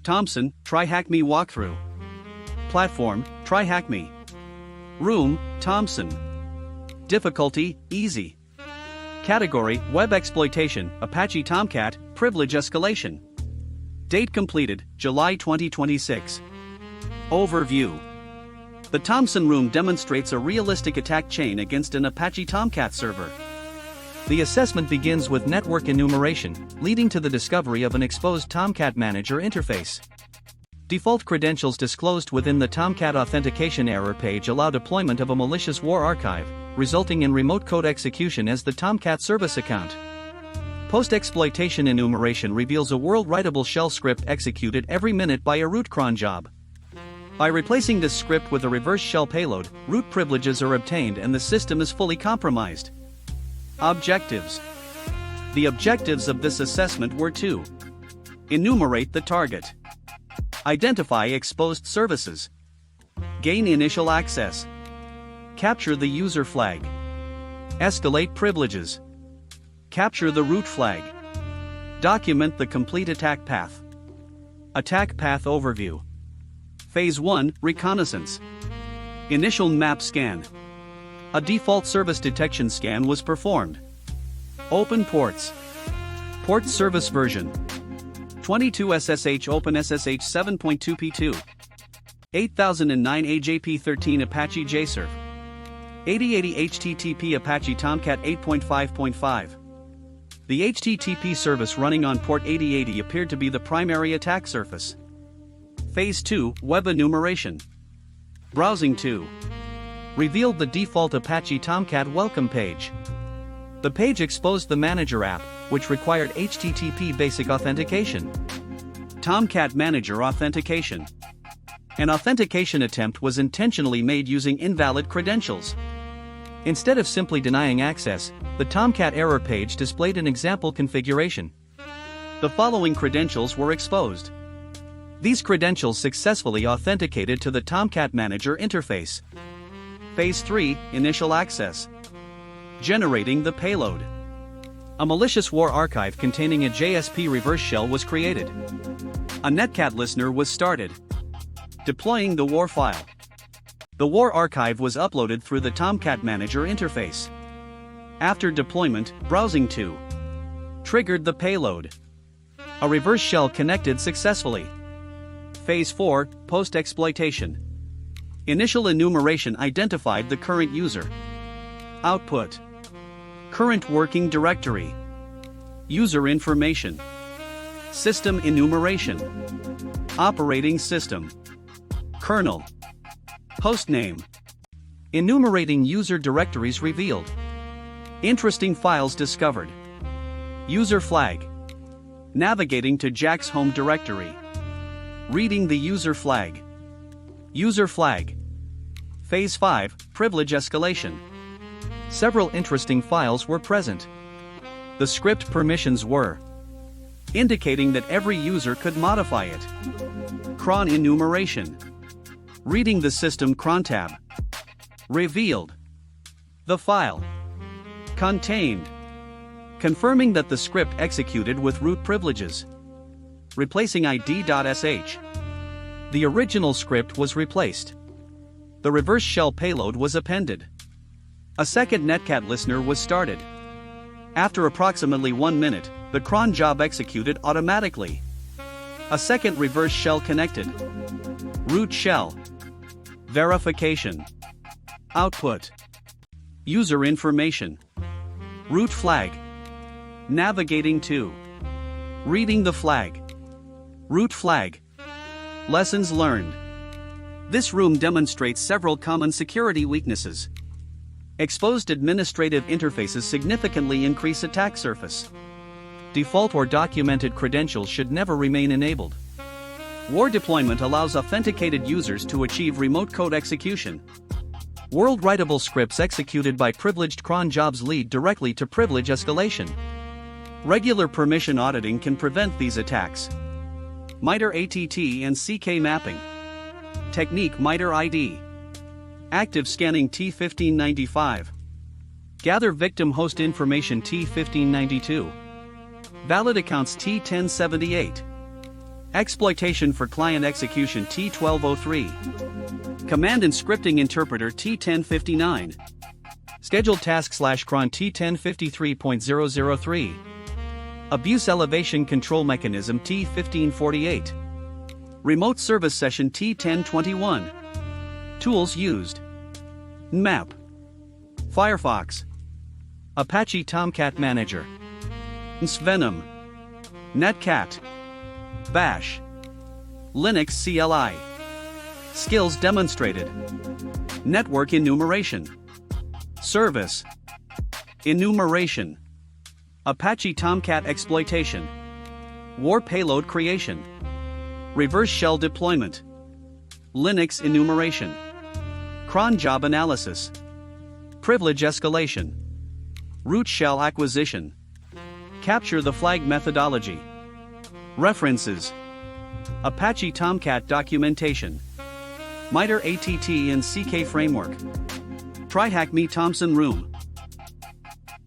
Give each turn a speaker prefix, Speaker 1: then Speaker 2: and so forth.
Speaker 1: Thompson, TryHackMe walkthrough. Platform, TryHackMe. Room, Thompson. Difficulty, easy. Category, Web Exploitation, Apache Tomcat, Privilege Escalation. Date completed, July 2026. Overview. The Thompson Room demonstrates a realistic attack chain against an Apache Tomcat server. The assessment begins with network enumeration, leading to the discovery of an exposed Tomcat Manager interface. Default credentials disclosed within the Tomcat authentication error page allow deployment of a malicious war archive, resulting in remote code execution as the Tomcat service account. Post-exploitation enumeration reveals a world-writable shell script executed every minute by a root cron job. By replacing this script with a reverse shell payload, root privileges are obtained and the system is fully compromised. Objectives. The objectives of this assessment were to enumerate the target, identify exposed services, gain initial access, capture the user flag, escalate privileges, capture the root flag, document the complete attack path. Attack path overview. Phase 1, Reconnaissance. Initial map scan. A default service detection scan was performed. Open ports. Port service version 22 SSH Open SSH 7.2 P2 8009 AJP 13 Apache JServe 8080 HTTP Apache Tomcat 8.5.5. The HTTP service running on port 8080 appeared to be the primary attack surface. Phase 2, Web Enumeration. Browsing to revealed the default Apache Tomcat welcome page. The page exposed the Manager app, which required HTTP basic authentication. Tomcat Manager authentication. An authentication attempt was intentionally made using invalid credentials. Instead of simply denying access, the Tomcat error page displayed an example configuration. The following credentials were exposed. These credentials successfully authenticated to the Tomcat Manager interface. Phase 3, Initial Access. Generating the payload. A malicious war archive containing a JSP reverse shell was created. A netcat listener was started. Deploying the war file. The war archive was uploaded through the Tomcat Manager interface. After deployment, browsing to triggered the payload. A reverse shell connected successfully. Phase 4, Post-exploitation. Initial enumeration identified the current user. Output. Current working directory. User information. System enumeration. Operating system. Kernel. Hostname. Enumerating user directories revealed. Interesting files discovered. User flag. Navigating to Jack's home directory. Reading the user flag. User flag. Phase 5, Privilege Escalation. Several interesting files were present. The script permissions were indicating that every user could modify it. Cron enumeration. Reading the system cron tab. Revealed. The file contained. Confirming that the script executed with root privileges. Replacing id.sh. The original script was replaced. The reverse shell payload was appended. A second netcat listener was started. After approximately 1 minute, the cron job executed automatically. A second reverse shell connected. Root shell. Verification. Output. User information. Root flag. Navigating to. Reading the flag. Root flag. Lessons learned. This room demonstrates several common security weaknesses. Exposed administrative interfaces significantly increase attack surface. Default or documented credentials should never remain enabled. War deployment allows authenticated users to achieve remote code execution. World writable scripts executed by privileged cron jobs lead directly to privilege escalation. Regular permission auditing can prevent these attacks. MITRE ATT and CK mapping. Technique MITRE ID. Active scanning T1595. Gather victim host information T1592. Valid accounts T1078. Exploitation for Client Execution T1203. Command and Scripting Interpreter T1059. Scheduled Task / Cron T1053.003. Abuse Elevation Control Mechanism T1548. Remote Service Session T1021. Tools used: Nmap, Firefox, Apache Tomcat Manager, Venom, Netcat, Bash, Linux CLI. Skills demonstrated: Network Enumeration, Service Enumeration, Apache Tomcat Exploitation, War Payload Creation, Reverse Shell Deployment, Linux Enumeration, Cron Job Analysis, Privilege Escalation, Root Shell Acquisition, Capture the Flag Methodology. References: Apache Tomcat Documentation, MITRE ATT and CK Framework, TryHackMe Thompson Room.